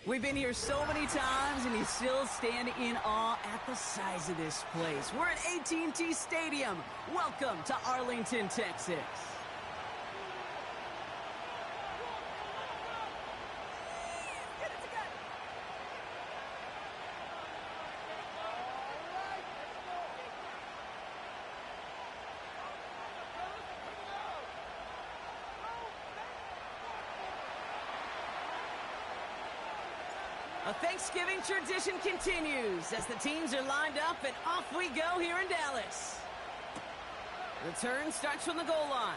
We've been here so many times, and you still stand in awe at the size of this place. We're at AT&T Stadium. Welcome to Arlington, Texas. A Thanksgiving tradition continues as the teams are lined up, and off we go here in Dallas. The turn starts from the goal line.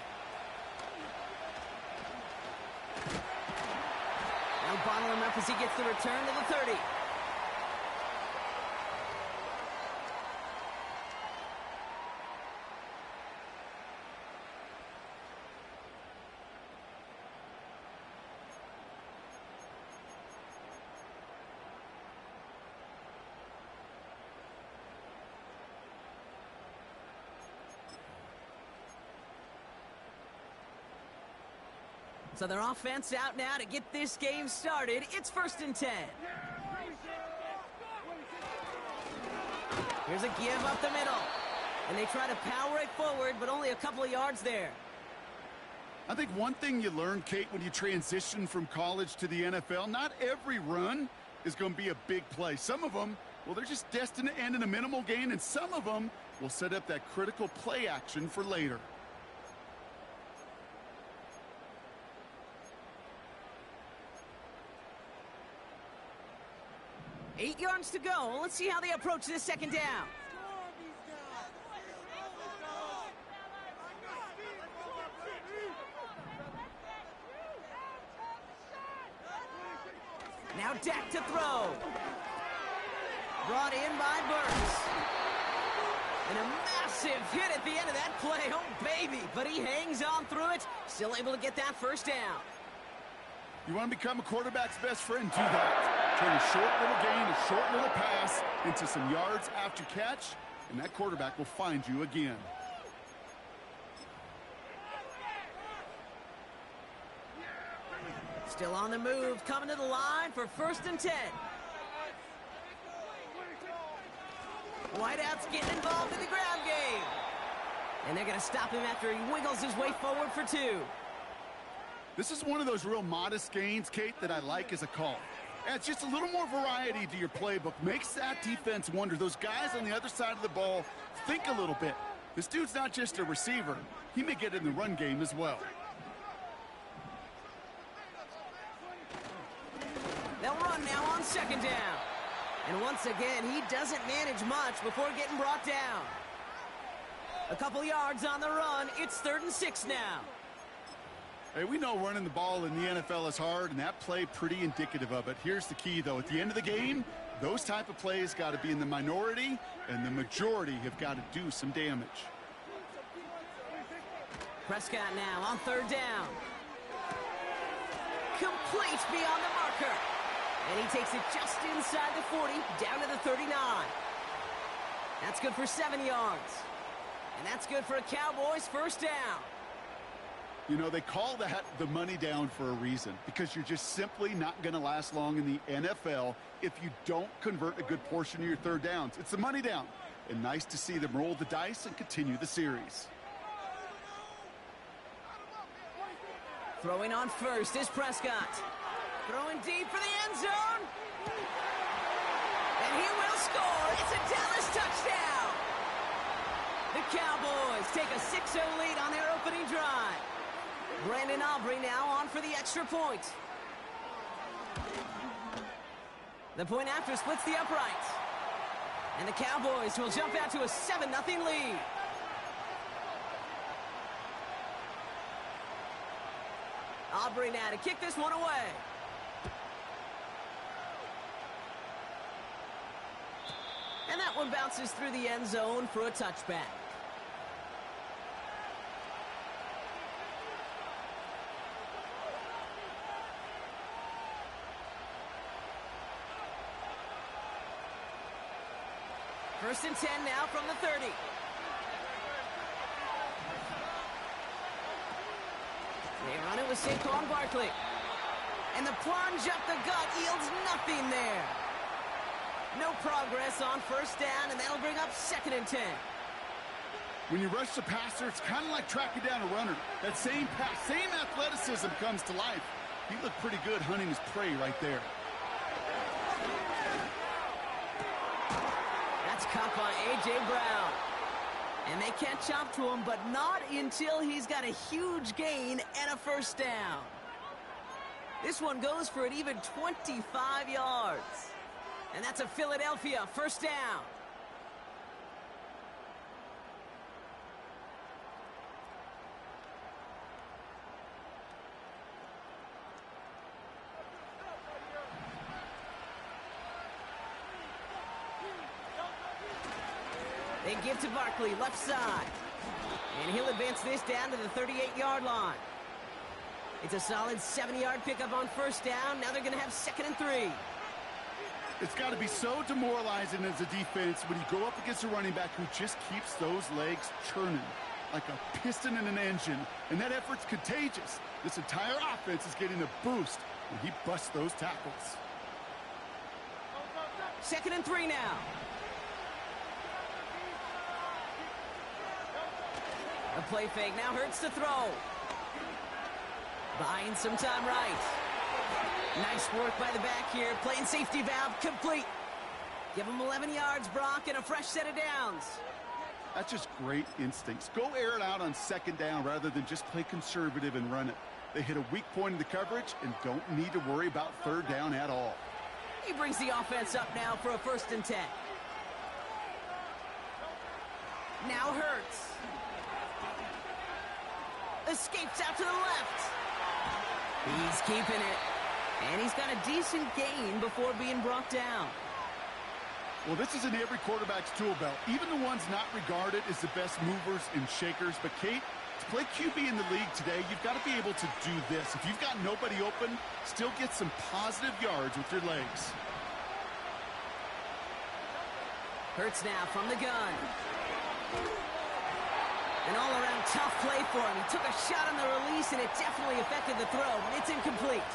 Now bottling up as he gets the return to the 30. So their offense out now to get this game started. It's 1st and 10. Here's a give up the middle. And they try to power it forward, but only a couple of yards there. I think one thing you learn, Kate, when you transition from college to the NFL, not every run is going to be a big play. Some of them, well, they're just destined to end in a minimal gain, and some of them will set up that critical play action for later. Eight yards to go. Let's see how they approach this second down. Now Dak to throw. Brought in by Burks. And a massive hit at the end of that play. Oh, baby. But he hangs on through it. Still able to get that first down. You want to become a quarterback's best friend, do that. Turn a short little gain, a short little pass into some yards after catch, and that quarterback will find you again. Still on the move, coming to the line for 1st and 10. Whiteout's getting involved in the ground game. And they're going to stop him after he wiggles his way forward for 2. This is one of those real modest gains, Kate, that I like as a call. Adds just a little more variety to your playbook. Makes that defense wonder. Those guys on the other side of the ball think a little bit. This dude's not just a receiver. He may get in the run game as well. They'll run now on 2nd down. And once again, he doesn't manage much before getting brought down. A couple yards on the run. It's 3rd and 6 now. Hey, we know running the ball in the NFL is hard, and that play pretty indicative of it. Here's the key, though. At the end of the game, those type of plays got to be in the minority, and the majority have got to do some damage. Prescott now on 3rd down. Complete beyond the marker. And he takes it just inside the 40, down to the 39. That's good for 7 yards. And that's good for a Cowboys first down. You know, they call that the money down for a reason, because you're just simply not going to last long in the NFL if you don't convert a good portion of your 3rd downs. It's the money down. And nice to see them roll the dice and continue the series. Throwing on 1st is Prescott. Throwing deep for the end zone. And he will score. It's a Dallas touchdown. The Cowboys take a 6-0 lead on their opening drive. Brandon Aubrey now on for the extra point. The point after splits the uprights. And the Cowboys will jump out to a 7-0 lead. Aubrey now to kick this one away. And that one bounces through the end zone for a touchback. First and 10 now from the 30. They run it with Saquon Barkley. And the plunge up the gut yields nothing there. No progress on first down, and that'll bring up 2nd and 10. When you rush the passer, it's kind of like tracking down a runner. That same pass, same athleticism comes to life. He looked pretty good hunting his prey right there. That's caught by A.J. Brown. And they catch up to him, but not until he's got a huge gain and a first down. This one goes for an even 25 yards. And that's a Philadelphia first down. They give to Barkley, left side. And he'll advance this down to the 38-yard line. It's a solid 70-yard pickup on first down. Now they're going to have 2nd and 3. It's got to be so demoralizing as a defense when you go up against a running back who just keeps those legs churning like a piston in an engine. And that effort's contagious. This entire offense is getting a boost when he busts those tackles. 2nd and 3 now. A play fake now hurts to throw. Buying some time right. Nice work by the back here. Playing safety valve complete. Give him 11 yards, Brock, and a fresh set of downs. That's just great instincts. Go air it out on 2nd down rather than just play conservative and run it. They hit a weak point in the coverage and don't need to worry about 3rd down at all. He brings the offense up now for a 1st and 10. Now Hurts. Escapes out to the left. He's keeping it. And he's got a decent gain before being brought down. Well, this is in every quarterback's tool belt. Even the ones not regarded as the best movers and shakers. But, Kate, to play QB in the league today, you've got to be able to do this. If you've got nobody open, still get some positive yards with your legs. Hurts now from the gun. An all-around tough play for him. He took a shot on the release, and it definitely affected the throw. It's incomplete.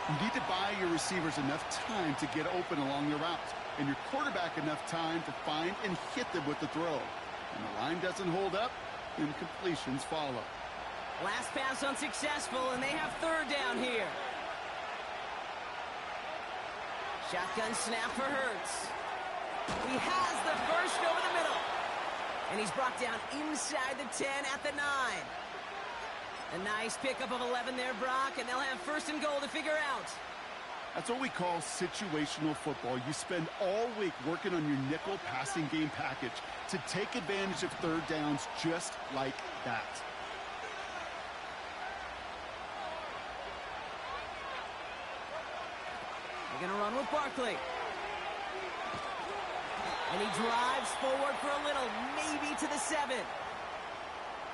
You need to buy your receivers enough time to get open along the route, and your quarterback enough time to find and hit them with the throw. When the line doesn't hold up, incompletions follow. Last pass unsuccessful, and they have 3rd down here. Shotgun snap for Hurts. He has the first over the middle. And he's brought down inside the 10 at the 9. A nice pickup of 11 there, Brock, and they'll have 1st and goal to figure out. That's what we call situational football. You spend all week working on your nickel passing game package to take advantage of 3rd downs just like that. They're going to run with Barkley. And he drives forward for a little, maybe to the 7.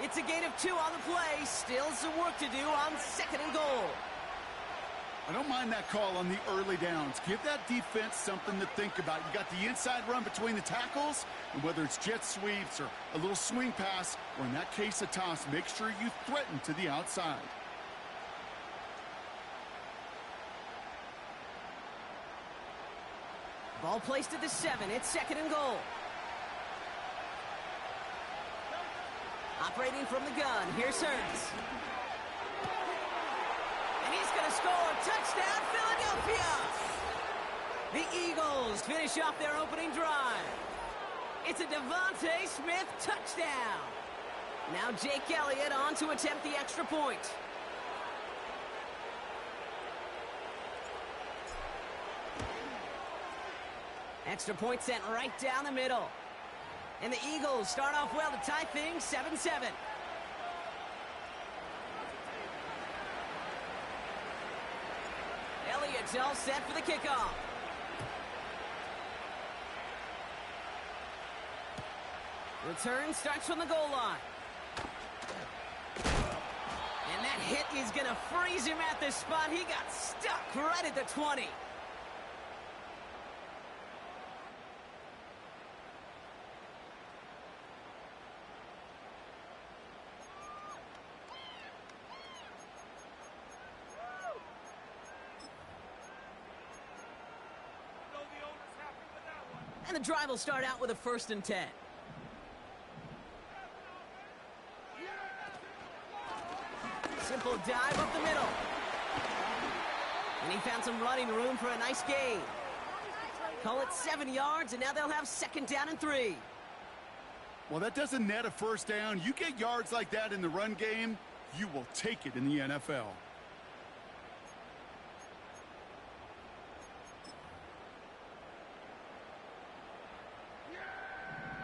It's a gain of 2 on the play. Still some work to do on 2nd and goal. I don't mind that call on the early downs. Give that defense something to think about. You got the inside run between the tackles, and whether it's jet sweeps or a little swing pass, or in that case a toss, make sure you threaten to the outside. Ball placed at the 7. It's 2nd and goal. Operating from the gun. Here's Hurts. And he's going to score. Touchdown, Philadelphia! The Eagles finish off their opening drive. It's a Devontae Smith touchdown. Now Jake Elliott on to attempt the extra point. Extra point sent right down the middle. And the Eagles start off well to tie things 7-7. Elliott's all set for the kickoff. Return starts from the goal line. And that hit is going to freeze him at the spot. He got stuck right at the 20. And the drive will start out with a 1st and 10. Simple dive up the middle. And he found some running room for a nice gain. Call it 7 yards, and now they'll have 2nd down and 3. Well, that doesn't net a 1st down. You get yards like that in the run game, you will take it in the NFL.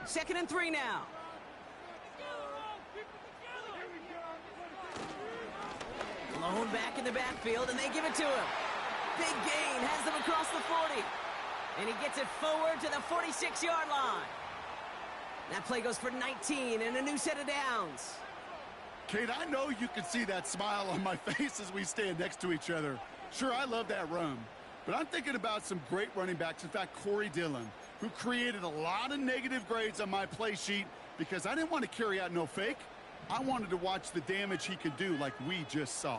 2nd and 3 now. Blown back in the backfield, and they give it to him. Big gain, has them across the 40. And he gets it forward to the 46-yard line. That play goes for 19 and a new set of downs. Kate, I know you can see that smile on my face as we stand next to each other. Sure, I love that run. But I'm thinking about some great running backs. In fact, Corey Dillon, who created a lot of negative grades on my play sheet because I didn't want to carry out no fake. I wanted to watch the damage he could do like we just saw.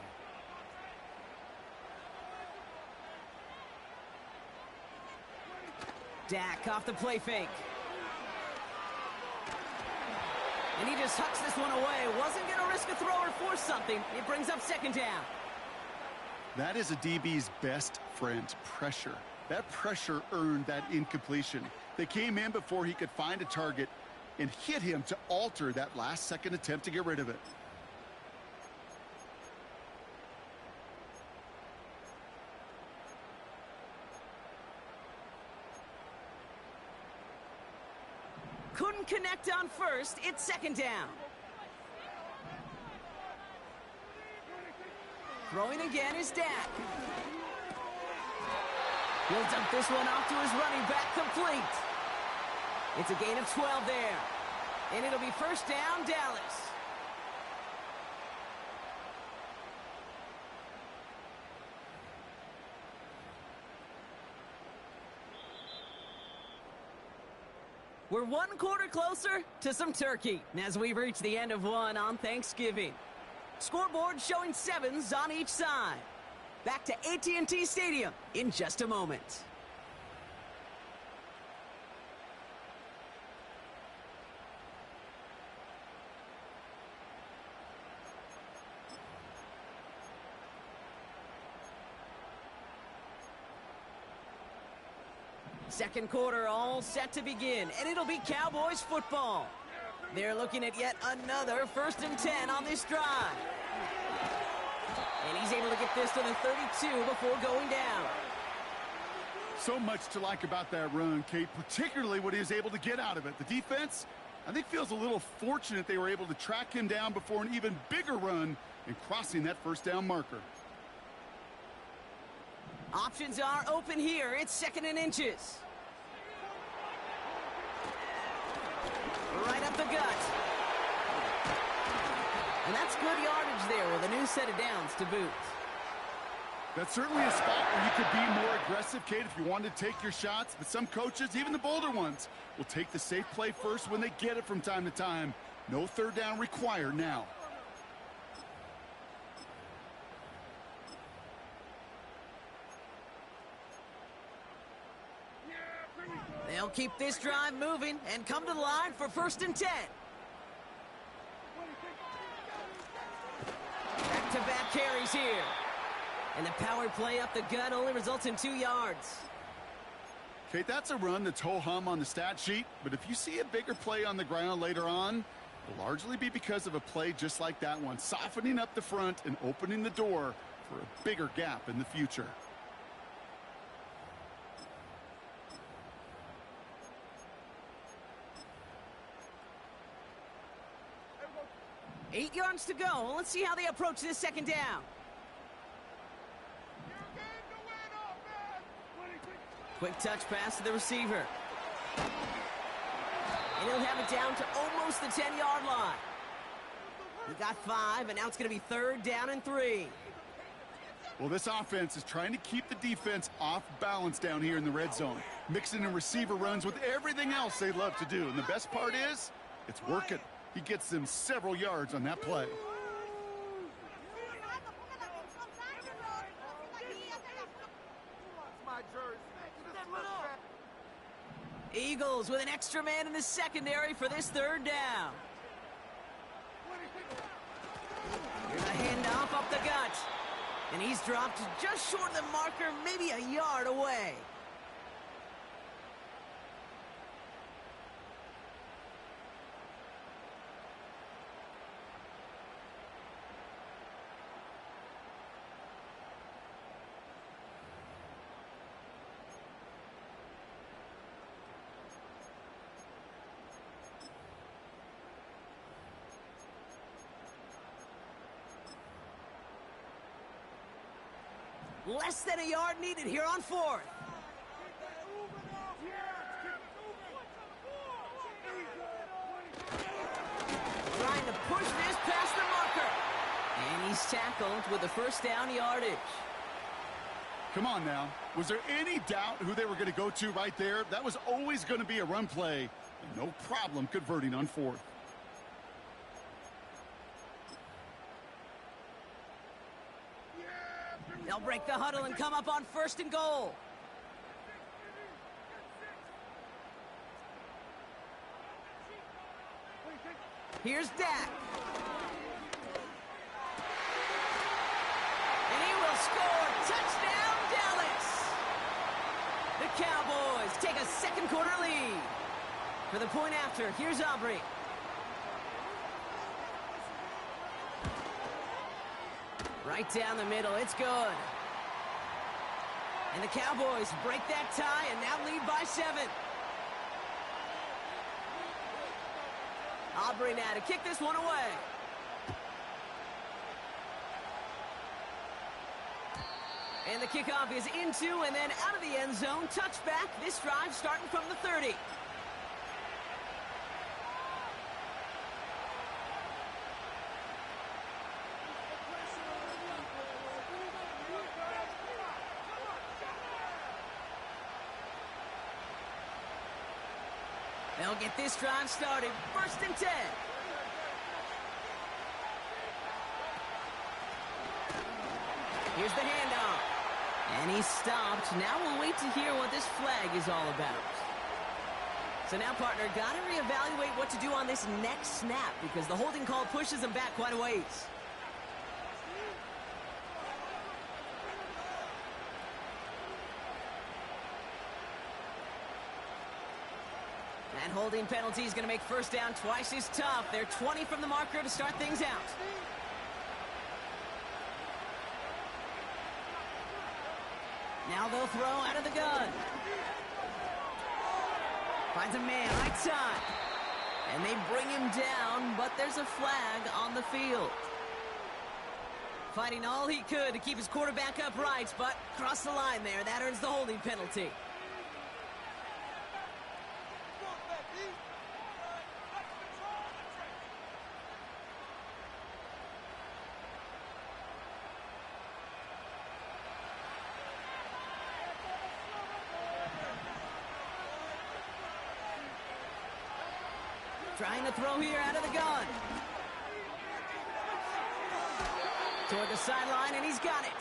Dak off the play fake. And he just hucks this one away. Wasn't going to risk a throw or force something. It brings up 2nd down. That is a DB's best friend, pressure. That pressure earned that incompletion. They came in before he could find a target and hit him to alter that last-second attempt to get rid of it. Couldn't connect on 1st. It's 2nd down. Throwing again is Dak. He'll dump this one off to his running back, complete. It's a gain of 12 there. And it'll be 1st down, Dallas. We're 1 quarter closer to some turkey as we've reached the end of one on Thanksgiving. Scoreboard showing 7s on each side. Back to AT&T Stadium in just a moment. Second quarter all set to begin, and it'll be Cowboys football. They're looking at yet another 1st and 10 on this drive. And he's able to get this to the 32 before going down. So much to like about that run, Kate, particularly what he was able to get out of it. The defense, I think, feels a little fortunate they were able to track him down before an even bigger run and crossing that 1st down marker. Options are open here. It's 2nd and inches. Right up the gut. And that's good yardage there with a new set of downs to boot. That's certainly a spot where you could be more aggressive, Kate, if you wanted to take your shots. But some coaches, even the bolder ones, will take the safe play first when they get it from time to time. No 3rd down required now. They'll keep this drive moving and come to the line for 1st and 10. Back-to-back carries here. And the power play up the gut only results in 2 yards. Kate, that's a run that's ho-hum on the stat sheet, but if you see a bigger play on the ground later on, it'll largely be because of a play just like that one, softening up the front and opening the door for a bigger gap in the future. Eight yards to go. Let's see how they approach this 2nd down. Quick touch pass to the receiver. And he'll have it down to almost the 10-yard line. He got 5, and now it's going to be 3rd down and 3. Well, this offense is trying to keep the defense off balance down here in the red zone, mixing in receiver runs with everything else they love to do. And the best part is, it's working. He gets them several yards on that play. Eagles with an extra man in the secondary for this third down. Here's a handoff up the gut. And he's dropped just short of the marker, maybe a yard away. Less than a yard needed here on fourth. Trying to push this past the marker. And he's tackled with the first down yardage. Come on now. Was there any doubt who they were going to go to right there? That was always going to be a run play. And no problem converting on fourth. They'll break the huddle and come up on first and goal. Here's Dak. And he will score. Touchdown, Dallas. The Cowboys take a second quarter lead. For the point after, here's Aubrey. Right down the middle, it's good. And the Cowboys break that tie and now lead by 7. Aubrey now to kick this one away. And the kickoff is into and then out of the end zone. Touchback, this drive starting from the 30. They'll get this drive started. First and 10. Here's the handoff. And he's stopped. Now we'll wait to hear what this flag is all about. So now, partner, got to reevaluate what to do on this next snap because the holding call pushes him back quite a ways. That holding penalty is going to make first down twice as tough. They're 20 from the marker to start things out. Now they'll throw out of the gun. Finds a man right side. And they bring him down, but there's a flag on the field. Fighting all he could to keep his quarterback upright, but crossed the line there. That earns the holding penalty. Trying to throw here out of the gun. Toward the sideline, and he's got it.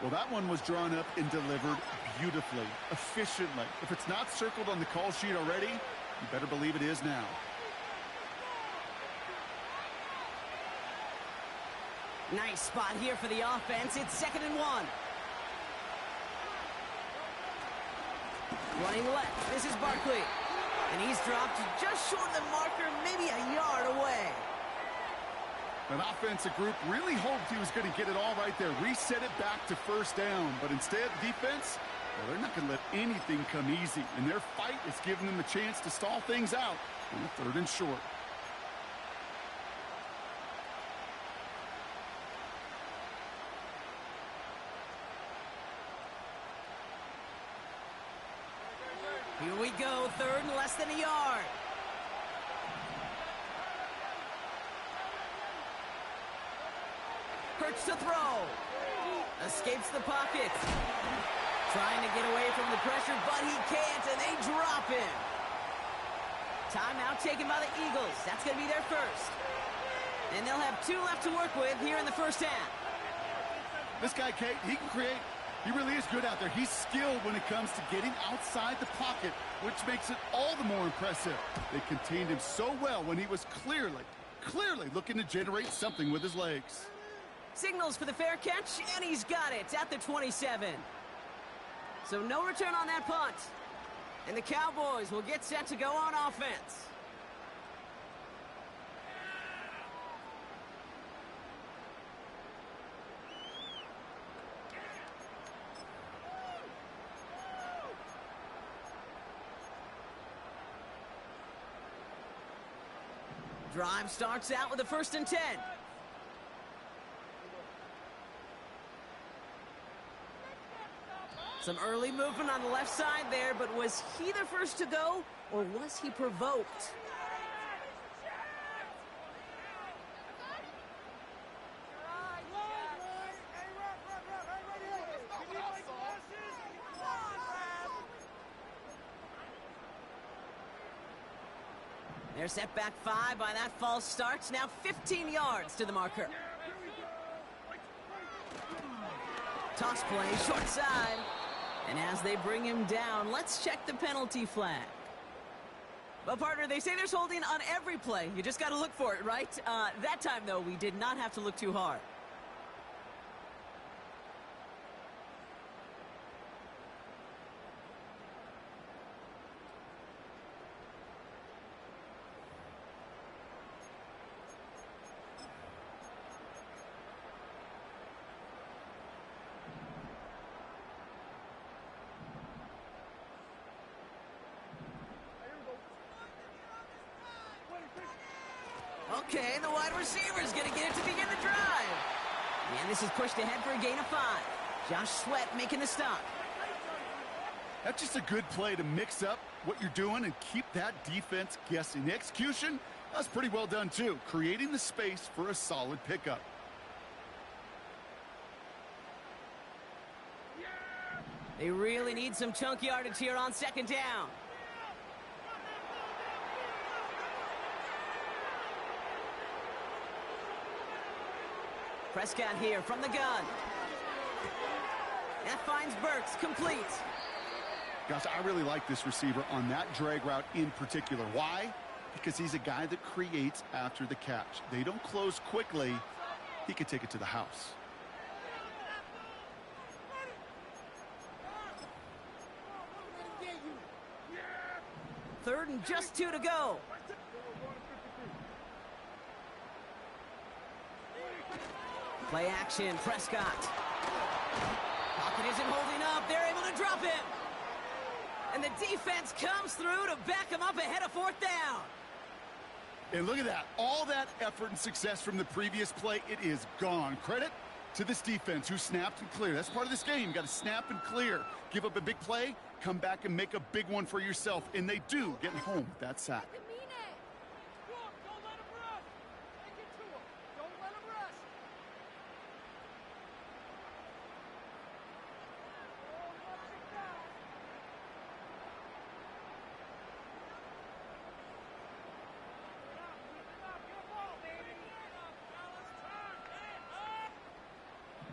Well, that one was drawn up and delivered beautifully, efficiently. If it's not circled on the call sheet already, you better believe it is now. Nice spot here for the offense. It's 2nd and 1. Running left. This is Barkley. And he's dropped just short of the marker, maybe a yard away. That offensive group really hoped he was going to get it all right there, reset it back to first down. But instead, the defense, well, they're not going to let anything come easy. And their fight is giving them a chance to stall things out on the 3rd and short. Here we go, 3rd and less than a yard. Hurts to throw. Escapes the pocket. Trying to get away from the pressure, but he can't, and they drop him. Timeout taken by the Eagles. That's going to be their first. And they'll have 2 left to work with here in the first half. This guy, Kate, he can create He really is good out there. He's skilled when it comes to getting outside the pocket, which makes it all the more impressive. They contained him so well when he was clearly looking to generate something with his legs. Signals for the fair catch, and he's got it at the 27. So no return on that punt. And the Cowboys will get set to go on offense. Drive starts out with a 1st and 10. Some early movement on the left side there, but was he the first to go, or was he provoked? They're set back 5 by that false start. Now 15 yards to the marker. Toss play, short side. And as they bring him down, let's check the penalty flag. Well, partner, they say there's holding on every play. You just got to look for it, right? That time, though, we did not have to look too hard. Okay, the wide receiver's going to get it to begin the drive. And this is pushed ahead for a gain of 5. Josh Sweat making the stop. That's just a good play to mix up what you're doing and keep that defense guessing. The execution, that's pretty well done too, creating the space for a solid pickup. They really need some chunk yardage here on 2nd down. Prescott here from the gun. That finds Burks, complete. Gosh, I really like this receiver on that drag route in particular. Why? Because he's a guy that creates after the catch. They don't close quickly. He could take it to the house. Third and just 2 to go. Play action, Prescott. Pocket isn't holding up. They're able to drop him. And the defense comes through to back him up ahead of 4th down. And look at that. All that effort and success from the previous play, it is gone. Credit to this defense who snapped and cleared. That's part of this game. You got to snap and clear. Give up a big play, come back and make a big one for yourself. And they do, getting home with that sack.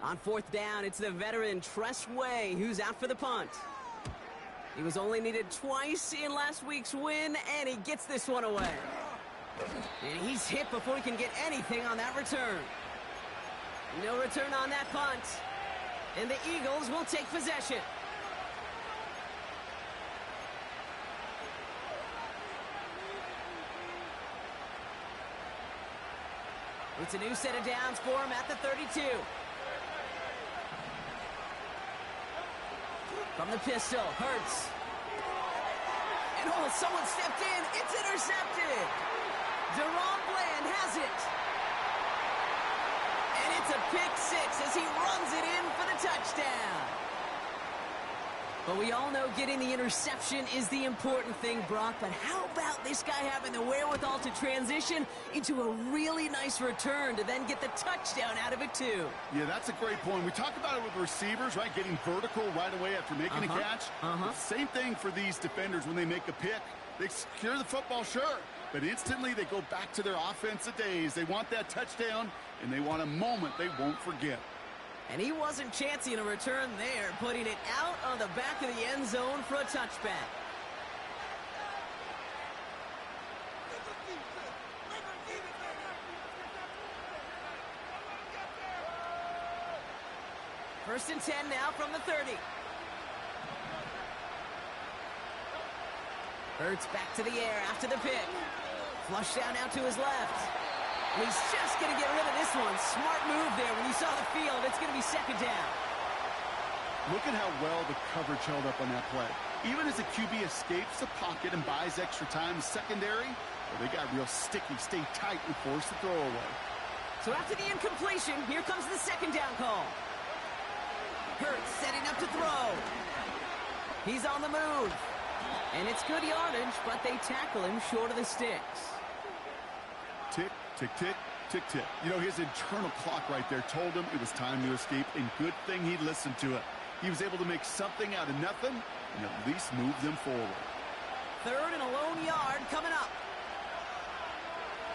On 4th down, it's the veteran Tress Way who's out for the punt. He was only needed twice in last week's win, and he gets this one away. And he's hit before he can get anything on that return. No return on that punt. And the Eagles will take possession. It's a new set of downs for him at the 32. From the pistol, Hurts. And oh, someone stepped in. It's intercepted. Deron Bland has it. And it's a pick 6 as he runs it in for the touchdown. But we all know getting the interception is the important thing, Brock. But how about this guy having the wherewithal to transition into a really nice return to then get the touchdown out of it, too? Yeah, that's a great point. We talk about it with receivers, right? Getting vertical right away after making a catch. Same thing for these defenders when they make a pick. They secure the football, sure. But instantly they go back to their offensive days. They want that touchdown, and they want a moment they won't forget. And he wasn't chancing a return there, putting it out on the back of the end zone for a touchback. First and 10 now from the 30. Hurts back to the air after the pick. Flush down now to his left. And he's just going to get rid of this one. Smart move there. When you saw the field, it's going to be second down. Look at how well the coverage held up on that play. Even as the QB escapes the pocket and buys extra time in secondary, well, they got real sticky, stay tight, and force the throw away. So after the incompletion, here comes the second down call. Hurts setting up to throw. He's on the move. And it's good yardage, but they tackle him short of the sticks. Tick, tick, tick, tick, tick. You know, his internal clock right there told him it was time to escape, and good thing he listened to it. He was able to make something out of nothing and at least move them forward. Third and a lone yard coming up.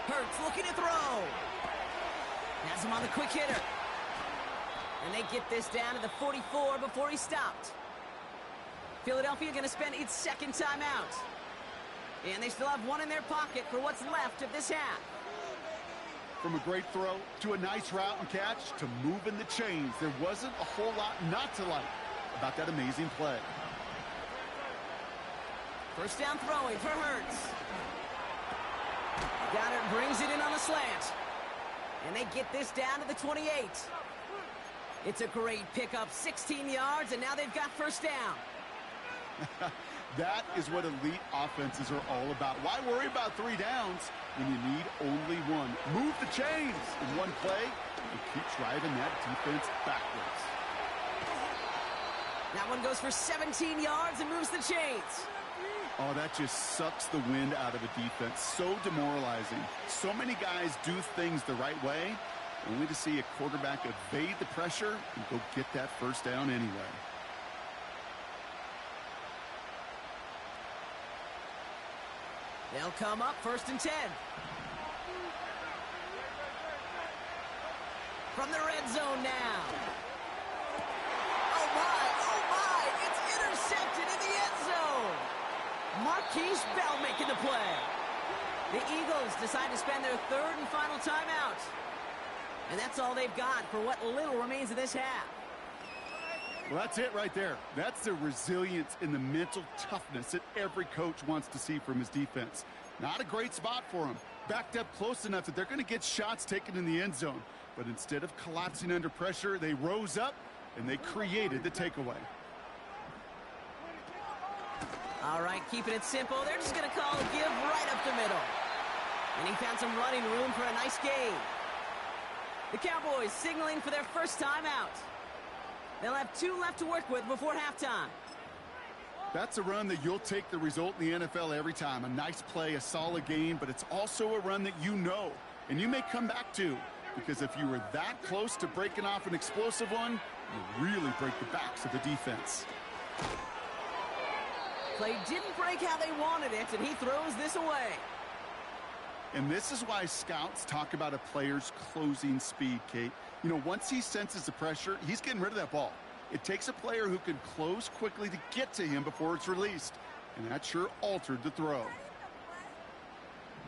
Hurts looking to throw. Has him on the quick hitter. And they get this down to the 44 before he stopped. Philadelphia going to spend its second timeout. And they still have one in their pocket for what's left of this half. From a great throw to a nice route and catch to moving the chains, there wasn't a whole lot not to like about that amazing play. First down throwing for Hurts. Goddard brings it in on the slant. And they get this down to the 28. It's a great pickup, 16 yards, and now they've got first down. That is what elite offenses are all about. Why worry about 3 downs when you need only one? Move the chains in one play and keep driving that defense backwards. That one goes for 17 yards and moves the chains. Oh, that just sucks the wind out of a defense. So demoralizing. So many guys do things the right way, only to see a quarterback evade the pressure and go get that first down anyway. They'll come up first and 10. From the red zone now. Oh my, it's intercepted in the end zone. Marquise Bell making the play. The Eagles decide to spend their third and final timeout. And that's all they've got for what little remains of this half. Well, that's it right there. That's the resilience and the mental toughness that every coach wants to see from his defense. Not a great spot for him. Backed up close enough that they're going to get shots taken in the end zone. But instead of collapsing under pressure, they rose up and they created the takeaway. All right, keeping it simple. They're just going to call a give right up the middle. And he found some running room for a nice gain. The Cowboys signaling for their first timeout. They'll have 2 left to work with before halftime. That's a run that you'll take the result in the NFL every time. A nice play, a solid game, but it's also a run that you know and you may come back to, because if you were that close to breaking off an explosive one, you really break the backs of the defense. Play didn't break how they wanted it, and he throws this away. And this is why scouts talk about a player's closing speed, Kate. You know, once he senses the pressure, he's getting rid of that ball. It takes a player who can close quickly to get to him before it's released. And that sure altered the throw.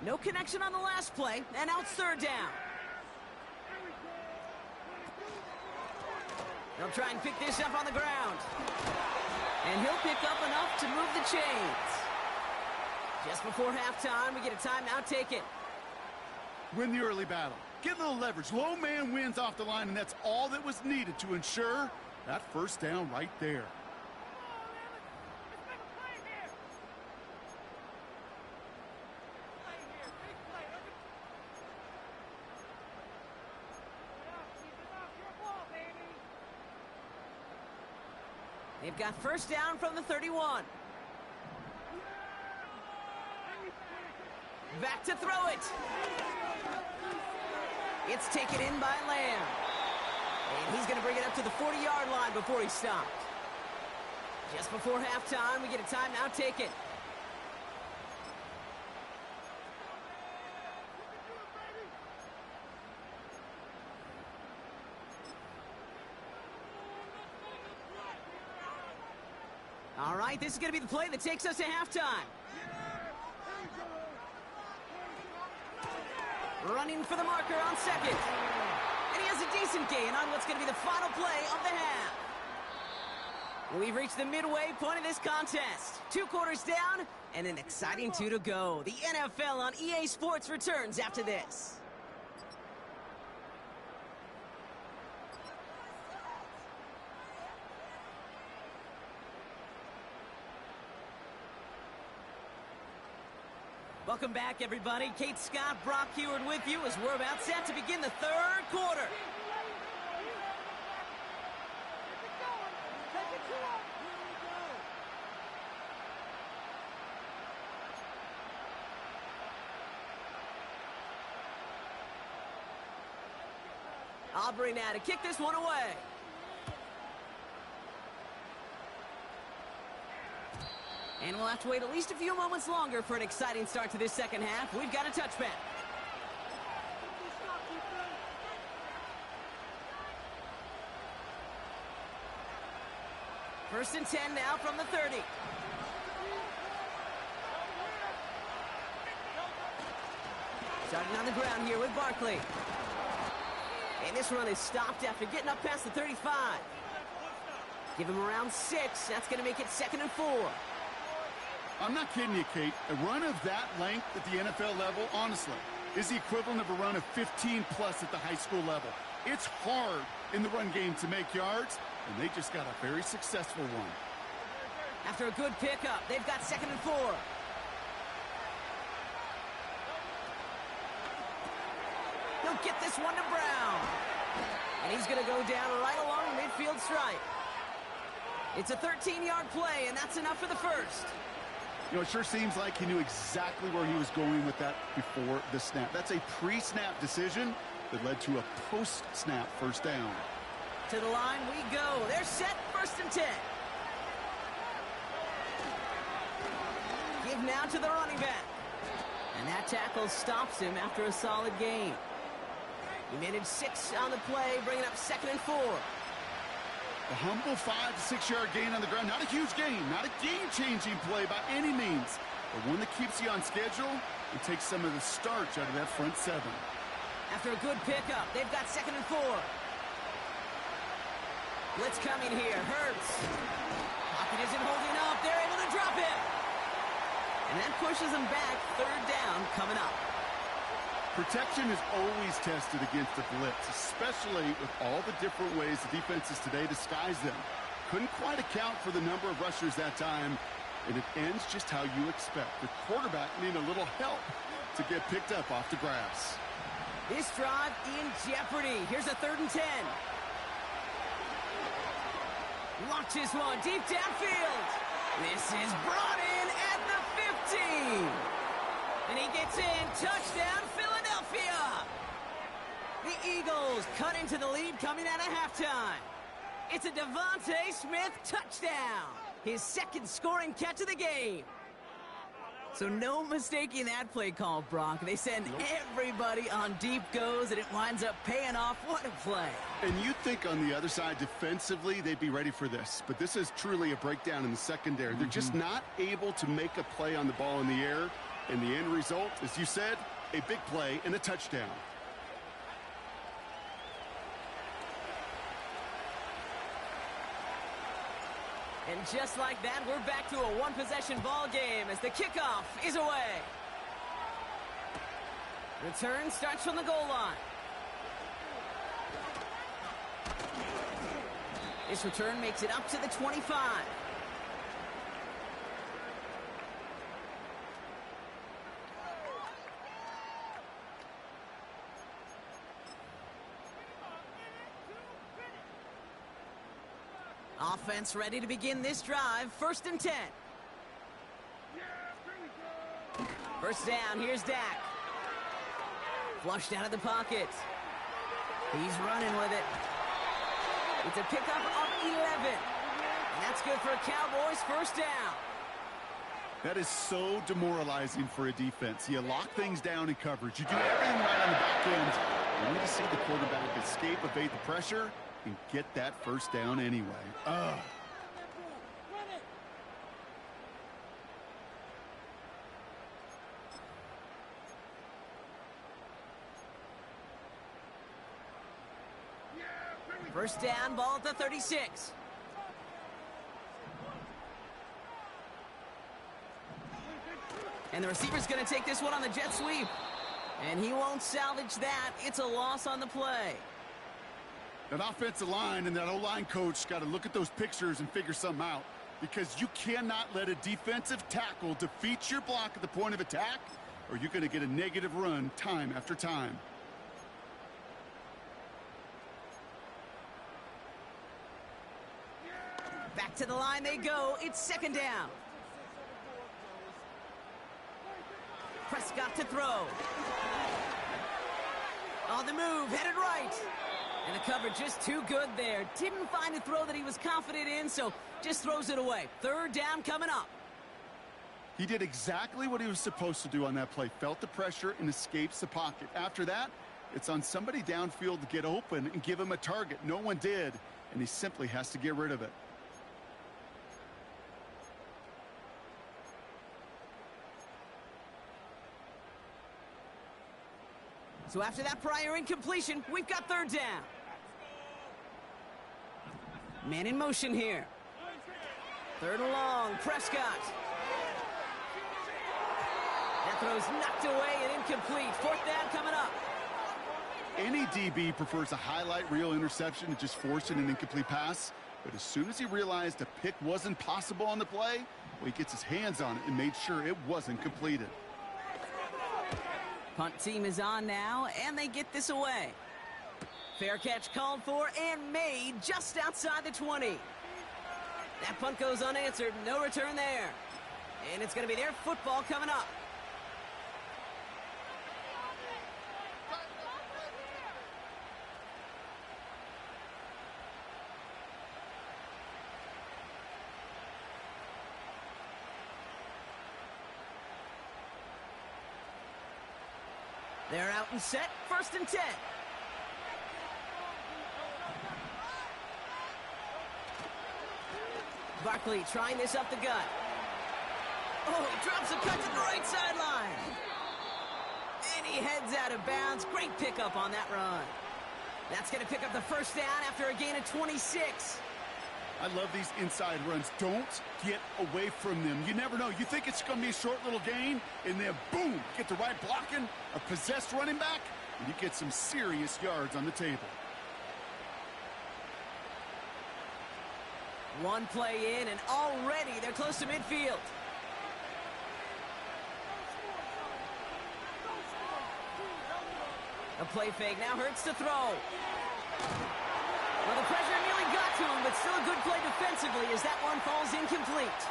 No connection on the last play, and now it's third down. They'll try and pick this up on the ground. And he'll pick up enough to move the chains. Just before halftime, we get a timeout taken. Win the early battle. Get a little leverage. Low man wins off the line, and that's all that was needed to ensure that first down right there. They've got first down from the 31. Back to throw it. It's taken in by Lamb. And he's going to bring it up to the 40-yard line before he stopped. Just before halftime, we get a timeout taken. All right, this is going to be the play that takes us to halftime. Running for the marker on second. And he has a decent gain on what's going to be the final play of the half. We've reached the midway point of this contest. 2 quarters down and an exciting 2 to go. The NFL on EA Sports returns after this. Welcome back, everybody. Kate Scott, Brock Heward with you as we're about set to begin the 3rd quarter. Aubrey now to kick this one away. And we'll have to wait at least a few moments longer for an exciting start to this second half. We've got a touchback. First and 10 now from the 30. Starting on the ground here with Barkley. And this run is stopped after getting up past the 35. Give him around 6. That's going to make it 2nd and 4. I'm not kidding you, Kate. A run of that length at the NFL level, honestly, is the equivalent of a run of 15-plus at the high school level. It's hard in the run game to make yards, and they just got a very successful one. After a good pickup, they've got 2nd and 4. He'll get this one to Brown. And he's going to go down right along the midfield stripe. It's a 13-yard play, and that's enough for the first. You know, it sure seems like he knew exactly where he was going with that before the snap. That's a pre-snap decision that led to a post-snap first down. To the line we go. They're set, 1st and 10. Give now to the running back. And that tackle stops him after a solid gain. He made it 6 on the play, bringing up 2nd and 4. A humble 5 to 6 yard gain on the ground. Not a huge gain, not a game-changing play by any means, but one that keeps you on schedule and takes some of the starch out of that front 7. After a good pickup, they've got 2nd and 4. Blitz coming here. Hurts. Pocket isn't holding up. They're able to drop it. And that pushes them back. 3rd down coming up. Protection is always tested against the blitz, especially with all the different ways the defenses today disguise them. Couldn't quite account for the number of rushers that time, and it ends just how you expect. The quarterback needing a little help to get picked up off the grass. This drive in jeopardy. Here's a 3rd and 10. Launches one deep downfield. This is brought in at the 15. And he gets in. Touchdown, Philadelphia. The Eagles cut into the lead coming out of halftime. It's a Devontae Smith touchdown. His 2nd scoring catch of the game. So no mistaking that play call, Brock. They send everybody on deep goes, and it winds up paying off. What a play. And you'd think on the other side defensively they'd be ready for this. But this is truly a breakdown in the secondary. They're just not able to make a play on the ball in the air. And the end result, as you said, a big play and a touchdown. And just like that, we're back to a one-possession ball game as the kickoff is away. Return starts from the goal line. This return makes it up to the 25. Offense ready to begin this drive. 1st and 10. First down. Here's Dak. Flushed out of the pocket. He's running with it. It's a pickup of 11. And that's good for a Cowboys first down. That is so demoralizing for a defense. You lock things down in coverage. You do everything right on the back end. You need to see the quarterback escape, evade the pressure, and get that first down anyway. First down, ball at the 36. And the receiver's going to take this one on the jet sweep. And he won't salvage that. It's a loss on the play. That offensive line and that O-line coach got to look at those pictures and figure something out. Because you cannot let a defensive tackle defeat your block at the point of attack, or you're going to get a negative run time after time. Back to the line they go. It's second down. Prescott to throw. On the move, headed right. And the coverage just too good there. Didn't find a throw that he was confident in, so just throws it away. Third down coming up. He did exactly what he was supposed to do on that play. Felt the pressure and escapes the pocket. After that, it's on somebody downfield to get open and give him a target. No one did, and he simply has to get rid of it. So after that prior incompletion, we've got third down. Man in motion here. Third and long, Prescott. That throw's knocked away and incomplete. Fourth down coming up. Any DB prefers a highlight reel interception to just forcing an incomplete pass. But as soon as he realized a pick wasn't possible on the play, well, he gets his hands on it and made sure it wasn't completed. Punt team is on now, and they get this away. Fair catch called for and made just outside the 20. That punt goes unanswered. No return there. And it's going to be their football coming up. They're out and set. First and 10. Barkley trying this up the gut. Oh, he drops a cut to the right sideline. And he heads out of bounds. Great pickup on that run. That's going to pick up the first down after a gain of 26. I love these inside runs. Don't get away from them. You never know. You think it's going to be a short little gain, and then boom, get the right blocking, a possessed running back, and you get some serious yards on the table. One play in, and already they're close to midfield. A play fake now hurts to throw. Well, the pressure nearly got to him, but still a good play defensively as that one falls incomplete.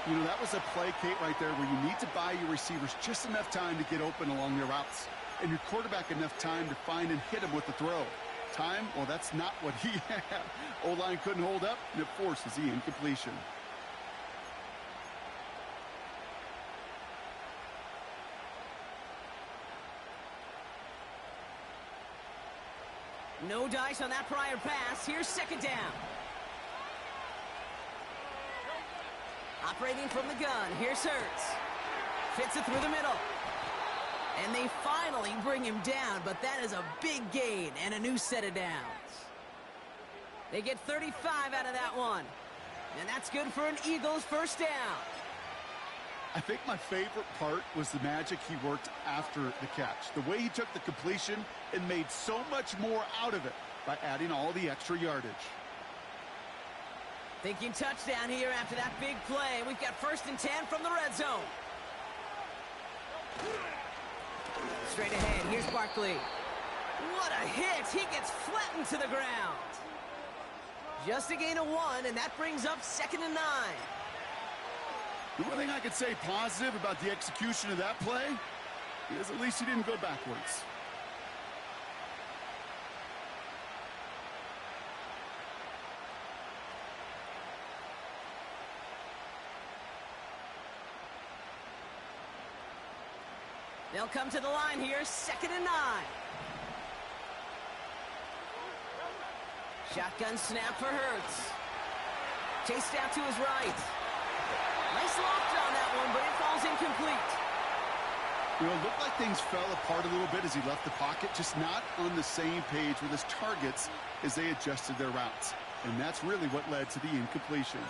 You know, that was a play, Kate, right there where you need to buy your receivers just enough time to get open along their routes, and your quarterback enough time to find and hit him with the throw. Time, well, that's not what he had. O-line couldn't hold up, and it forces the incompletion. No dice on that prior pass. Here's second down. Operating from the gun. Here's Hurts. Fits it through the middle. And they finally bring him down, but that is a big gain and a new set of downs. They get 35 out of that one. And that's good for an Eagles first down. I think my favorite part was the magic he worked after the catch. The way he took the completion and made so much more out of it by adding all the extra yardage. Thinking touchdown here after that big play. We've got first and 10 from the red zone. Straight ahead, here's Barkley. What a hit! He gets flattened to the ground. Just a gain of 1, and that brings up second and 9. The one thing I could say positive about the execution of that play is at least he didn't go backwards. They'll come to the line here, second and 9. Shotgun snap for Hurts. Chased out to his right. Nice loft on that one, but it falls incomplete. You know, it looked like things fell apart a little bit as he left the pocket, just not on the same page with his targets as they adjusted their routes. And that's really what led to the incompletion.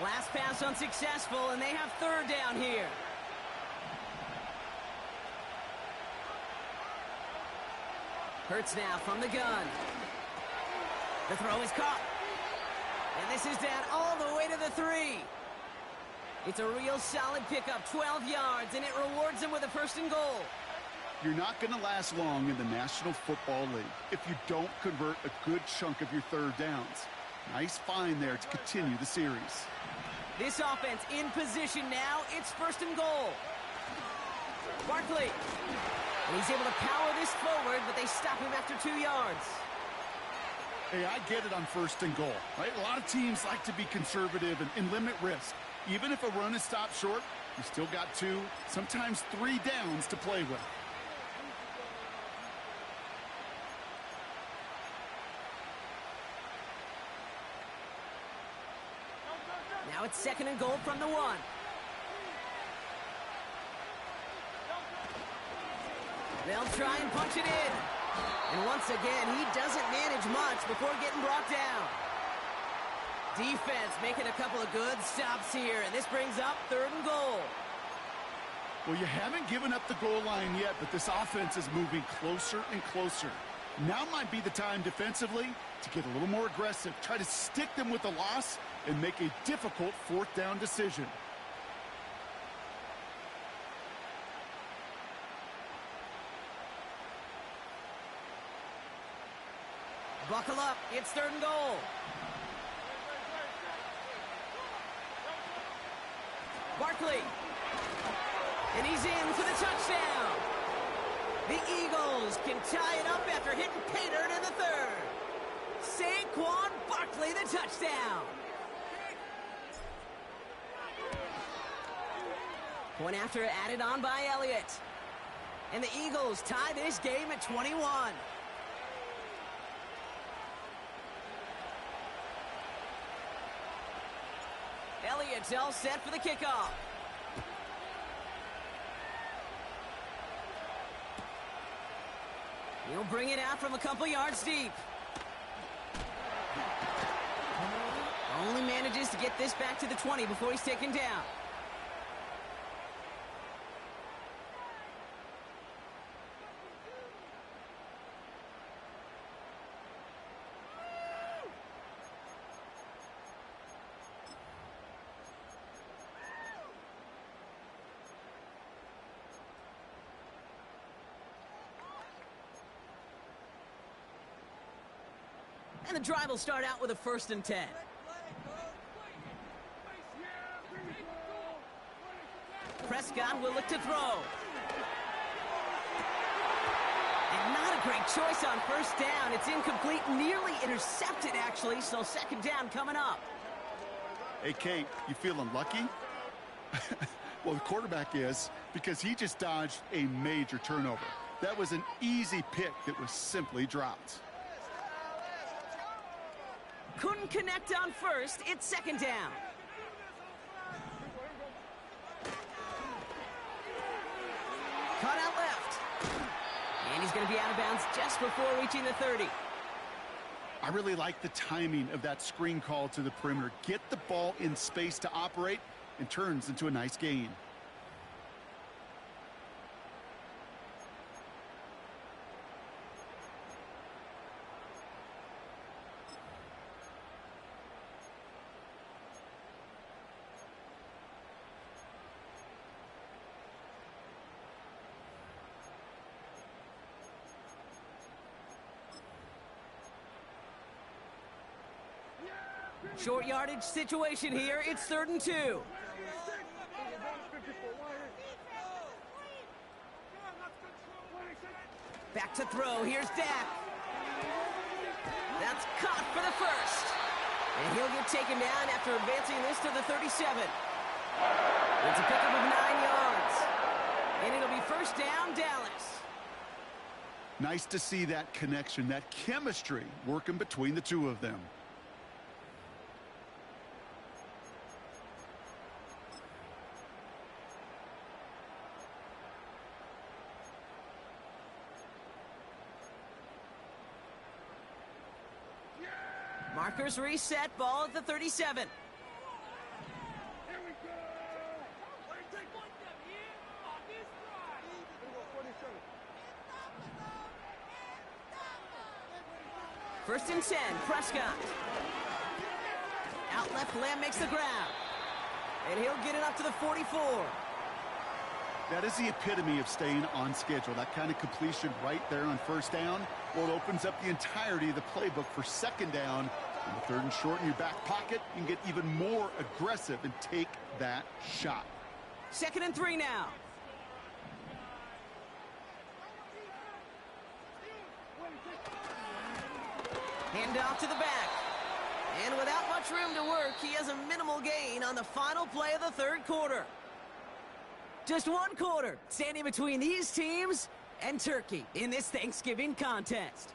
Last pass unsuccessful, and they have third down here. Hurts now from the gun. The throw is caught. And this is down all the way to the 3. It's a real solid pickup, 12 yards, and it rewards them with a 1st and goal. You're not going to last long in the National Football League if you don't convert a good chunk of your third downs. Nice find there to continue the series. This offense in position now. It's 1st and goal. Barkley. And he's able to power this forward, but they stop him after 2 yards. Hey, I get it on 1st and goal, right? A lot of teams like to be conservative and limit risk. Even if a run is stopped short, you still got 2, sometimes 3 downs to play with. Now it's 2nd and goal from the 1. They'll try and punch it in. And once again, he doesn't manage much before getting brought down. Defense making a couple of good stops here, and this brings up 3rd and goal. Well, you haven't given up the goal line yet, but this offense is moving closer and closer. Now might be the time defensively to get a little more aggressive, try to stick them with the loss, and make a difficult 4th down decision. Buckle up, it's 3rd and goal. Barkley. And he's in for the touchdown. The Eagles can tie it up after hitting pay dirt in the 3rd. Saquon Barkley, the touchdown. Point after added on by Elliott. And the Eagles tie this game at 21. Elliott's all set for the kickoff. He'll bring it out from a couple yards deep. Only manages to get this back to the 20 before he's taken down. And the drive will start out with a 1st and 10. Prescott will look to throw. And not a great choice on 1st down. It's incomplete, nearly intercepted, actually, so 2nd down coming up. Hey, Kate, you feeling lucky? Well, the quarterback is, because he just dodged a major turnover. That was an easy pick that was simply dropped. Couldn't connect on 1st. It's 2nd down. Cut out left. And he's going to be out of bounds just before reaching the 30. I really like the timing of that screen call to the perimeter. Get the ball in space to operate and turns into a nice gain. Short yardage situation here. It's 3rd and 2. Back to throw. Here's Dak. That's caught for the 1st. And he'll get taken down after advancing this to the 37. It's a pickup of 9 yards. And it'll be 1st down, Dallas. Nice to see that connection, that chemistry working between the two of them. Markers reset, ball at the 37. First and 10, Prescott. Out left, Lamb makes the grab. And he'll get it up to the 44. That is the epitome of staying on schedule. That kind of completion right there on first down. Well, it opens up the entirety of the playbook for second down. On the third and short in your back pocket, you can get even more aggressive and take that shot. 2nd and 3 now. Hand off to the back. And without much room to work, he has a minimal gain on the final play of the third quarter. Just one quarter standing between these teams and Turkey in this Thanksgiving contest.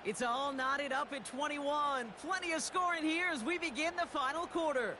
It's all knotted up at 21. Plenty of scoring here as we begin the final quarter.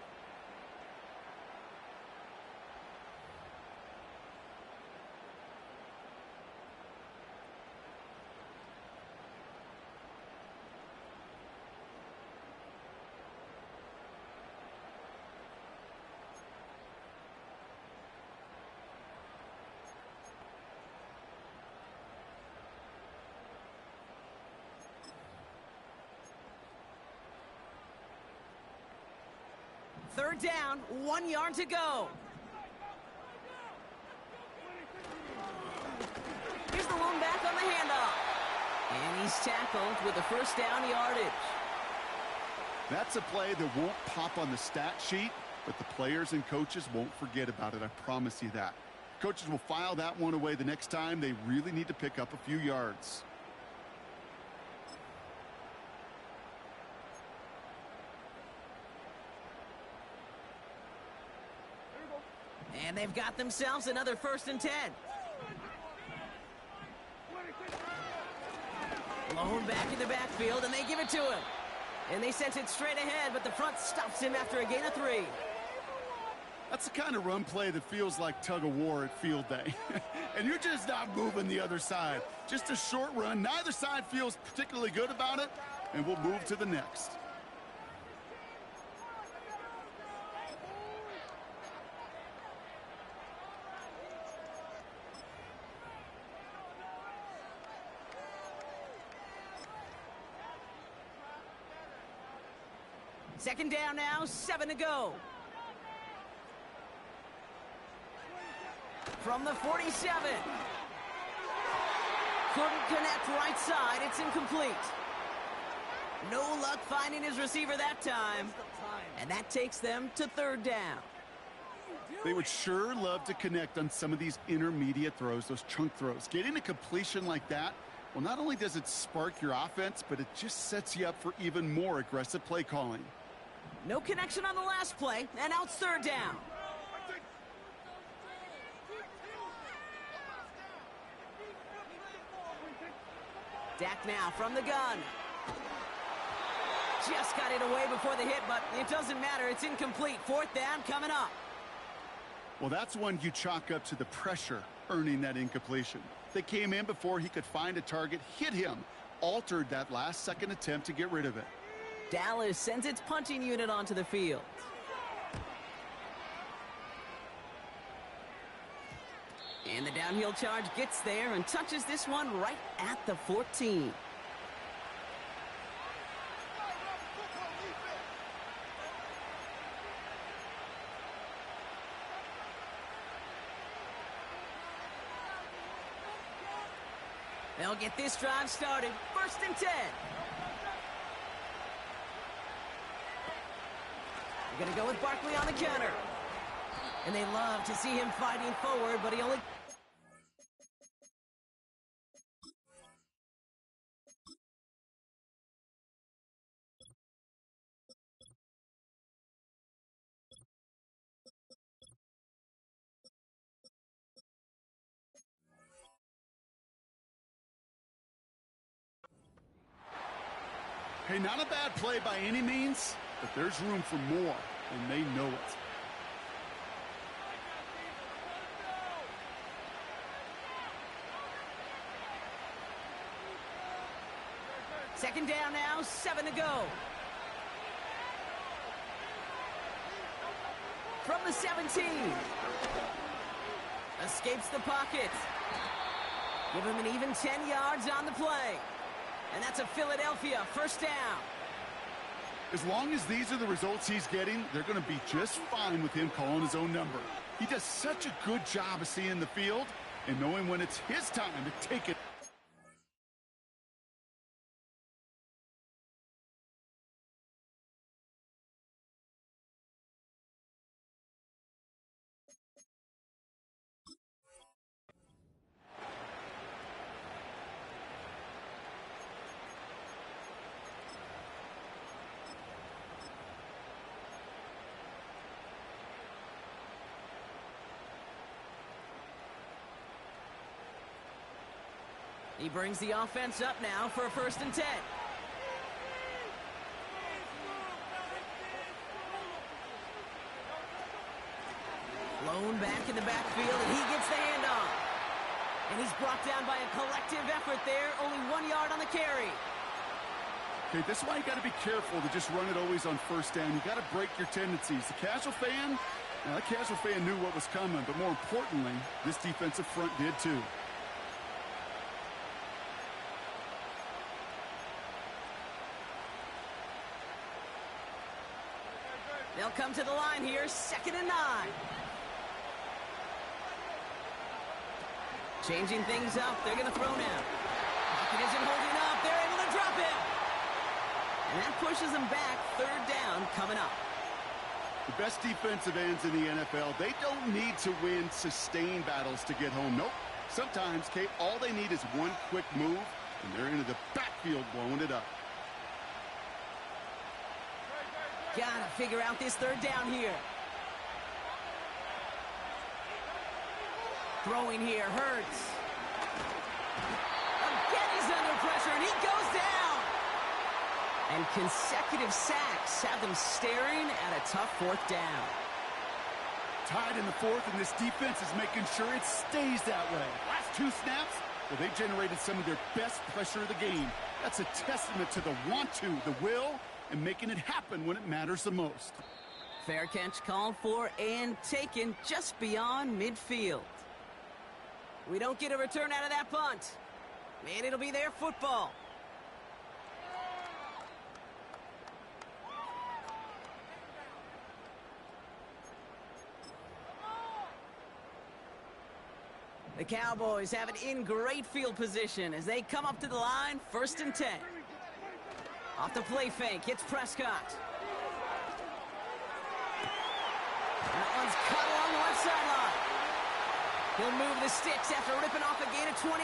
Third down, 1 yard to go. Here's the lone back on the handoff. And he's tackled with the first down yardage. That's a play that won't pop on the stat sheet, but the players and coaches won't forget about it. I promise you that. Coaches will file that one away the next time they really need to pick up a few yards. And they've got themselves another 1st and 10. Lone back in the backfield, and they give it to him. And they sent it straight ahead, but the front stops him after a gain of 3. That's the kind of run play that feels like tug-of-war at field day. And you're just not moving the other side. Just a short run. Neither side feels particularly good about it, and we'll move to the next. Second down now, 7 to go. From the 47. Couldn't connect right side. It's incomplete. No luck finding his receiver that time. And that takes them to third down. They would sure love to connect on some of these intermediate throws, those chunk throws. Getting a completion like that, well, not only does it spark your offense, but it just sets you up for even more aggressive play calling. No connection on the last play, and out third down. Dak now from the gun. Just got it away before the hit, but it doesn't matter. It's incomplete. Fourth down coming up. Well, that's one you chalk up to the pressure earning that incompletion. They came in before he could find a target, hit him, altered that last-second attempt to get rid of it. Dallas sends its punching unit onto the field. And the downhill charge gets there and touches this one right at the 14. They'll get this drive started. 1st and 10. They're going to go with Barkley on the counter. And they love to see him fighting forward, but he only... Hey, not a bad play by any means, but there's room for more, and they know it. Second down now, 7 to go. the 17. Escapes the pocket. Give him an even 10 yards on the play. And that's a Philadelphia first down. As long as these are the results he's getting, they're going to be just fine with him calling his own number. He does such a good job of seeing the field and knowing when it's his time to take it. He brings the offense up now for a 1st and 10. Blown back in the backfield, and he gets the handoff. And he's brought down by a collective effort there. Only 1 yard on the carry. Okay, this is why you got to be careful to just run it always on 1st down. You got to break your tendencies. The casual fan, now the casual fan knew what was coming, but more importantly, this defensive front did too. They'll come to the line here, 2nd and 9. Changing things up, they're going to throw now. Pocket isn't holding up, they're able to drop it. And that pushes them back, 3rd down coming up. The best defensive ends in the NFL, they don't need to win sustained battles to get home. Nope. Sometimes, Kate, all they need is one quick move, and they're into the backfield blowing it up. Gotta figure out this 3rd down here. Throwing here hurts. Again, he's under pressure, and he goes down. And consecutive sacks have them staring at a tough 4th down. Tied in the 4th, and this defense is making sure it stays that way. Last 2 snaps, well, they generated some of their best pressure of the game. That's a testament to the want-to, the will, and making it happen when it matters the most. Fair catch called for and taken just beyond midfield. We don't get a return out of that punt. And it'll be their football. The Cowboys have it in great field position as they come up to the line, 1st and 10. Off the play fake, it's Prescott. That one's cut along the left sideline. He'll move the sticks after ripping off a gain of 28.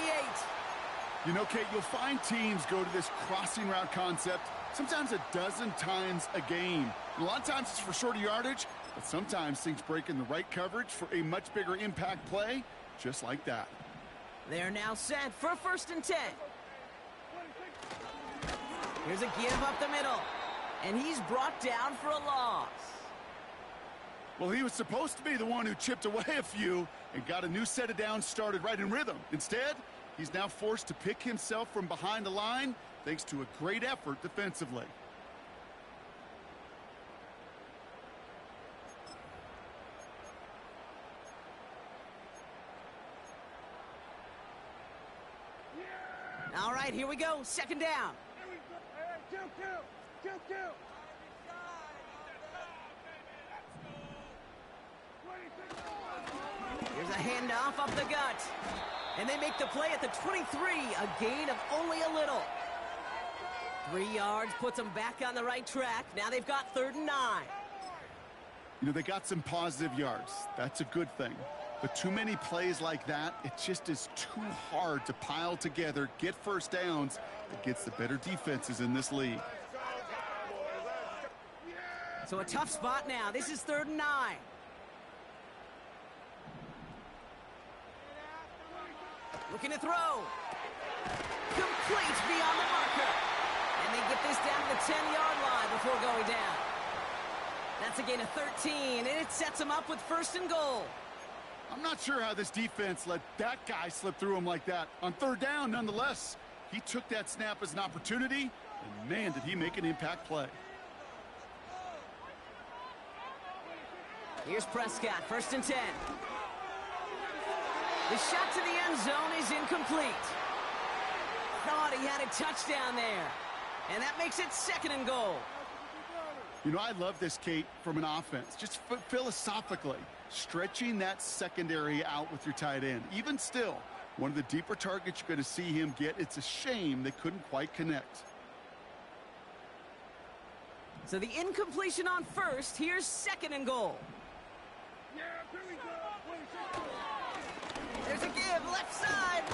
You know, Kate, you'll find teams go to this crossing route concept sometimes a dozen times a game. And a lot of times it's for shorter yardage, but sometimes things break in the right coverage for a much bigger impact play, just like that. They're now set for 1st and 10. Here's a give up the middle, and he's brought down for a loss. Well, he was supposed to be the one who chipped away a few and got a new set of downs started right in rhythm. Instead, he's now forced to pick himself from behind the line thanks to a great effort defensively. All right, here we go. 2nd down. Here's a handoff up the gut. And they make the play at the 23, a gain of only a little. 3 yards puts them back on the right track. Now they've got 3rd and 9. You know, they got some positive yards. That's a good thing. But too many plays like that, it just is too hard to pile together, get 1st downs against the better defenses in this league. So a tough spot now. This is 3rd and 9. Looking to throw. Complete beyond the marker. And they get this down to the 10-yard line before going down. That's a gain of 13, and it sets them up with 1st and goal. I'm not sure how this defense let that guy slip through him like that. On 3rd down, nonetheless, he took that snap as an opportunity, and man, did he make an impact play. Here's Prescott, 1st and 10. The shot to the end zone is incomplete. Thought he had a touchdown there. And that makes it 2nd and goal. You know, I love this, Kate, from an offense. Just philosophically, stretching that secondary out with your tight end. Even still, one of the deeper targets you're going to see him get. It's a shame they couldn't quite connect. So the incompletion on 1st. Here's 2nd and goal. There's a give, left side.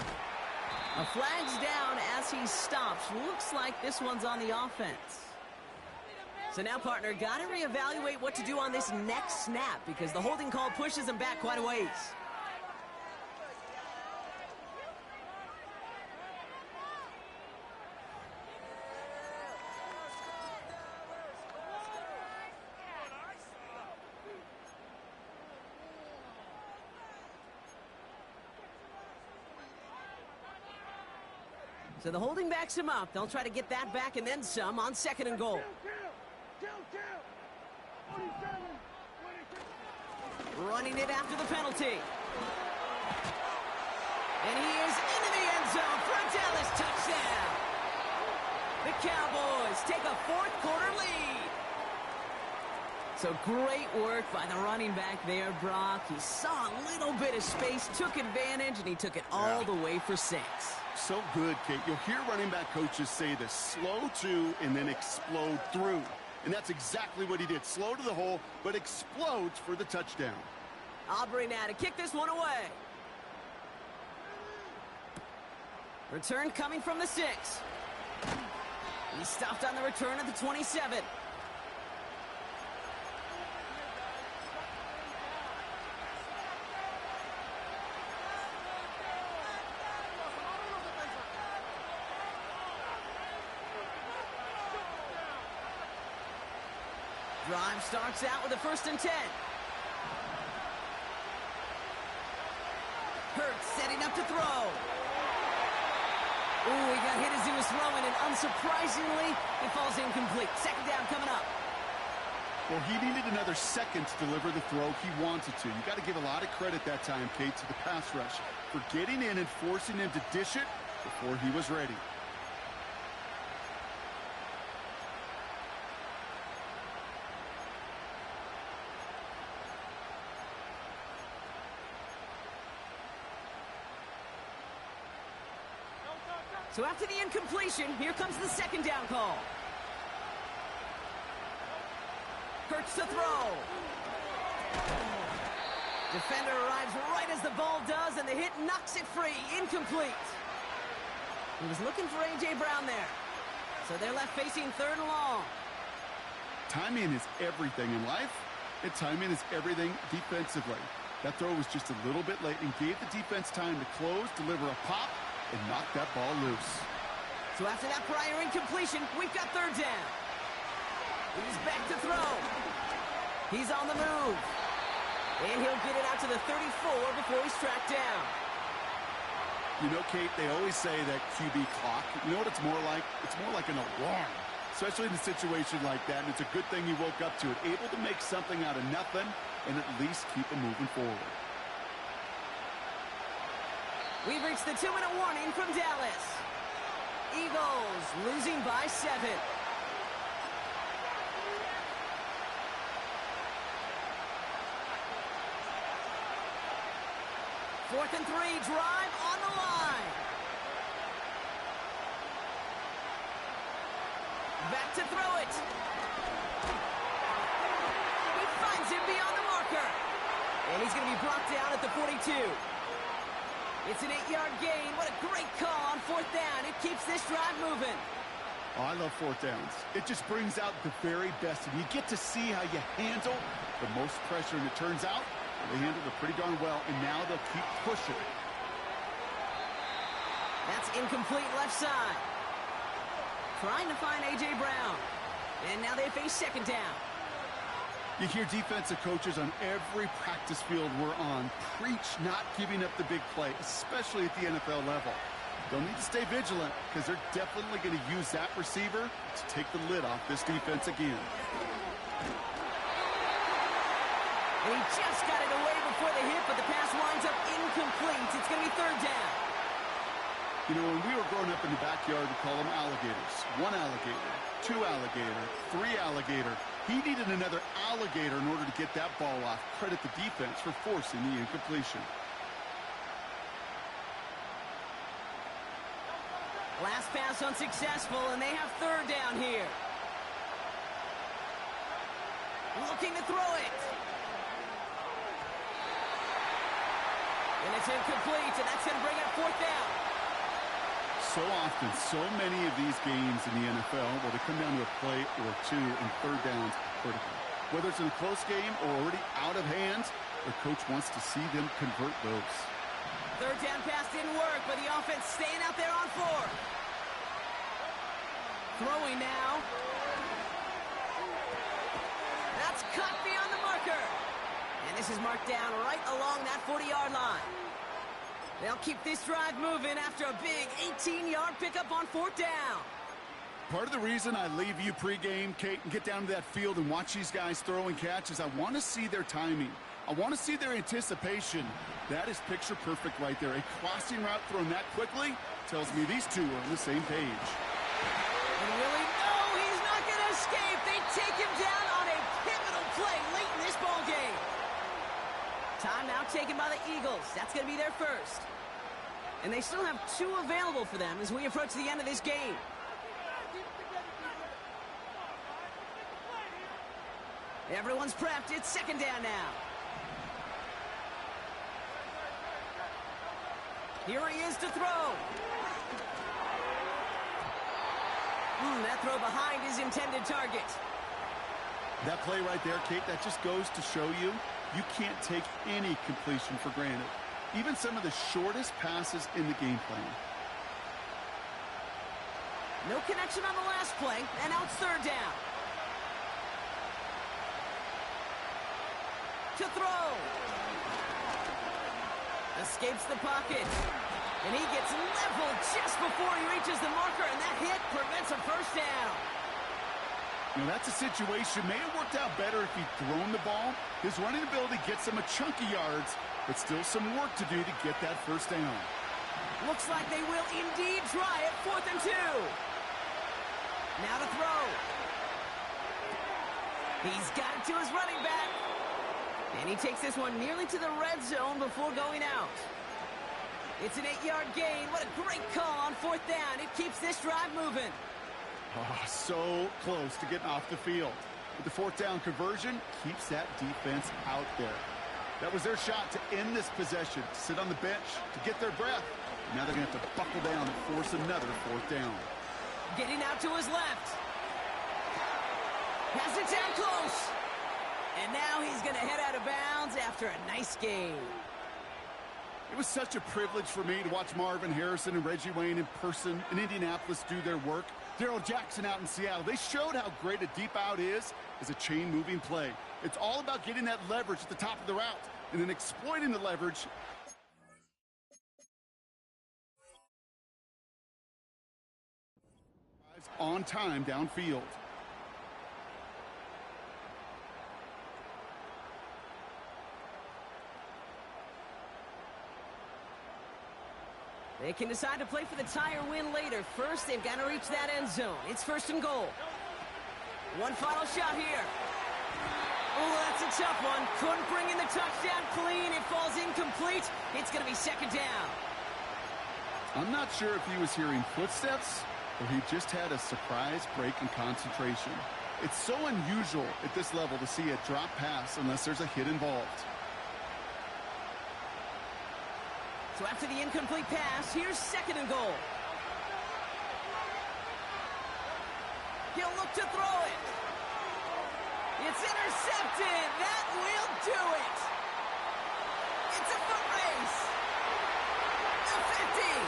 A flag's down as he stops. Looks like this one's on the offense. So now, partner, got to reevaluate what to do on this next snap because the holding call pushes him back quite a ways. So the holding backs him up. They'll try to get that back and then some on 2nd and goal. Running it after the penalty. And he is into the end zone for a Dallas touchdown. The Cowboys take a 4th quarter lead. So great work by the running back there, Brock. He saw a little bit of space, took advantage, and he took it all the way for 6. So good, Kate. You'll hear running back coaches say this: slow to and then explode through. And that's exactly what he did. Slow to the hole, but explodes for the touchdown. Aubrey now to kick this one away. Return coming from the 6. He stopped on the return at the 27. Drive starts out with a 1st and 10. Hurts setting up to throw. Ooh, he got hit as he was throwing, and unsurprisingly, it falls incomplete. 2nd down coming up. Well, he needed another second to deliver the throw he wanted to. You got to give a lot of credit that time, Kate, to the pass rush for getting in and forcing him to dish it before he was ready. So after the incompletion, here comes the 2nd down call. Hurts to throw. Defender arrives right as the ball does, and the hit knocks it free. Incomplete. He was looking for A.J. Brown there. So they're left facing 3rd and long. Timing is everything in life, and timing is everything defensively. That throw was just a little bit late and gave the defense time to close, deliver a pop, and knock that ball loose. So after that prior incompletion, we've got 3rd down. He's back to throw. He's on the move. And he'll get it out to the 34 before he's tracked down. You know, Kate, they always say that QB clock, you know what it's more like? It's more like an alarm, especially in a situation like that. And it's a good thing he woke up to it, able to make something out of nothing and at least keep him moving forward. We've reached the 2-minute warning from Dallas. Eagles losing by 7. 4th and 3, drive on the line. Back to throw it. He finds him beyond the marker. And he's going to be brought down at the 42. It's an 8-yard gain. What a great call on 4th down. It keeps this drive moving. Oh, I love 4th downs. It just brings out the very best. And you get to see how you handle the most pressure. And it turns out they handled it pretty darn well. And now they'll keep pushing. That's incomplete left side. Trying to find A.J. Brown. And now they face 2nd down. You hear defensive coaches on every practice field we're on preach not giving up the big play, especially at the NFL level. They'll need to stay vigilant because they're definitely going to use that receiver to take the lid off this defense again. And he just got it away before the hit, but the pass winds up incomplete. It's going to be third down. You know, when we were growing up in the backyard, we call them alligators. 1 alligator, 2 alligator, 3 alligator. He needed another alligator in order to get that ball off. Credit the defense for forcing the incompletion. Last pass unsuccessful, and they have third down here. Looking to throw it. And it's incomplete, and that's going to bring up fourth down. So often, so many of these games in the NFL, where they come down to a play or two, and third downs are critical. Whether it's in a close game or already out of hand, their coach wants to see them convert those. Third down pass didn't work, but the offense staying out there on fourth. Throwing now. That's cut beyond the marker. And this is marked down right along that 40-yard line. They'll keep this drive moving after a big 18-yard pickup on fourth down. Part of the reason I leave you pregame, Kate, and get down to that field and watch these guys throw and catch is I want to see their timing. I want to see their anticipation. That is picture perfect right there. A crossing route thrown that quickly tells me these two are on the same page. And really, no, he's not going to escape. They take him down on a pivotal play late in this ball game. Timeout taken by the Eagles. That's going to be their first. And they still have 2 available for them as we approach the end of this game. Everyone's prepped. It's second down now. Here he is to throw. That throw behind his intended target. That play right there, Kate, that just goes to show you can't take any completion for granted. Even some of the shortest passes in the game plan. No connection on the last play, and now it's third down. To throw. Escapes the pocket. And he gets leveled just before he reaches the marker, and that hit prevents a first down. You know, that's a situation. May have worked out better if he'd thrown the ball. His running ability gets him a chunky yards, but still some work to do to get that first down. Looks like they will indeed try it. 4th and 2. Now to throw. He's got it to his running back. And he takes this one nearly to the red zone before going out. It's an 8-yard gain. What a great call on 4th down. It keeps this drive moving. Oh, so close to getting off the field. But the 4th down conversion keeps that defense out there. That was their shot to end this possession, to sit on the bench, to get their breath. Now they're going to have to buckle down and force another 4th down. Getting out to his left. Pass it down close. And now he's going to head out of bounds after a nice game. It was such a privilege for me to watch Marvin Harrison and Reggie Wayne in person in Indianapolis do their work. Darrell Jackson out in Seattle. They showed how great a deep out is as a chain-moving play. It's all about getting that leverage at the top of the route and then exploiting the leverage. On time downfield. They can decide to play for the tie or win later. First, they've got to reach that end zone. It's 1st and goal. One final shot here. Oh, that's a tough one. Couldn't bring in the touchdown clean. It falls incomplete. It's going to be second down. I'm not sure if he was hearing footsteps or he just had a surprise break in concentration. It's so unusual at this level to see a drop pass unless there's a hit involved. So after the incomplete pass, here's 2nd and goal. He'll look to throw it. It's intercepted. That will do it. It's a foot race. The 50.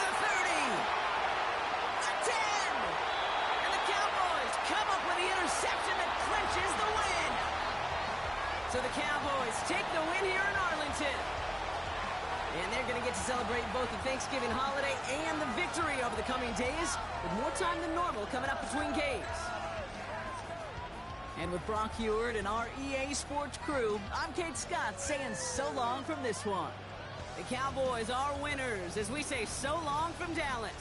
The 30. The 10. And the Cowboys come up with the interception that clinches the win. So the Cowboys take the win here in Arlington. And they're going to get to celebrate both the Thanksgiving holiday and the victory over the coming days, with more time than normal coming up between games. And with Brock Heward and our EA Sports crew, I'm Kate Scott saying so long from this one. The Cowboys are winners as we say so long from Dallas.